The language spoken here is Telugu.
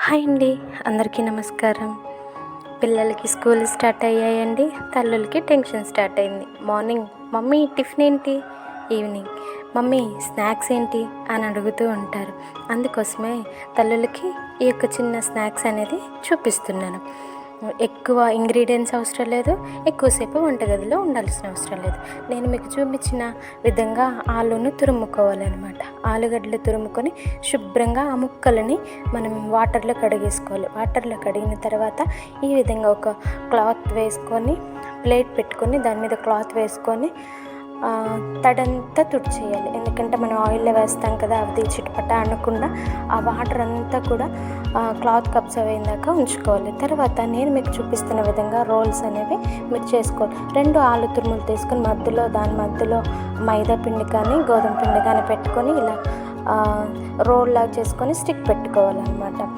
హాయ్ అండి, అందరికీ నమస్కారం. పిల్లలకి స్కూల్ స్టార్ట్ అయ్యాయండి. తల్లులకి టెన్షన్ స్టార్ట్ అయింది. మార్నింగ్ మమ్మీ టిఫిన్ ఏంటి, ఈవినింగ్ మమ్మీ స్నాక్స్ ఏంటి అని అడుగుతూ ఉంటారు. అందుకోసమే తల్లులకి ఈ యొక్క చిన్న స్నాక్స్ అనేది చూపిస్తున్నాను. ఎక్కువ ఇంగ్రీడియంట్స్ అవసరం లేదు, ఎక్కువసేపు వంటగదిలో ఉండాల్సిన అవసరం లేదు. నేను మీకు చూపించిన విధంగా ఆలును తురుముకోవాలన్నమాట. ఆలుగడ్డలు తురుముకొని శుభ్రంగా ఆ ముక్కలని మనం వాటర్లో కడిగేసుకోవాలి. వాటర్లో కడిగిన తర్వాత ఈ విధంగా ఒక క్లాత్ వేసుకొని, ప్లేట్ పెట్టుకొని దాని మీద క్లాత్ వేసుకొని తడంతా తుడిచేయాలి. ఎందుకంటే మనం ఆయిల్లో వేస్తాం కదా, అది చిటపట అనకుండా ఆ వాటర్ అంతా కూడా క్లాత్కి అబ్జర్వ్ అయ్యేదాక ఉంచుకోవాలి. తర్వాత నేను మీకు చూపిస్తున్న విధంగా రోల్స్ అనేవి మీరు చేసుకోవాలి. 2 ఆలు తురుములు తీసుకొని దాని మధ్యలో మైదా పిండి కానీ గోధుమ పిండి కానీ పెట్టుకొని ఇలా రోల్ లాగా చేసుకొని స్టిక్ పెట్టుకోవాలన్నమాట.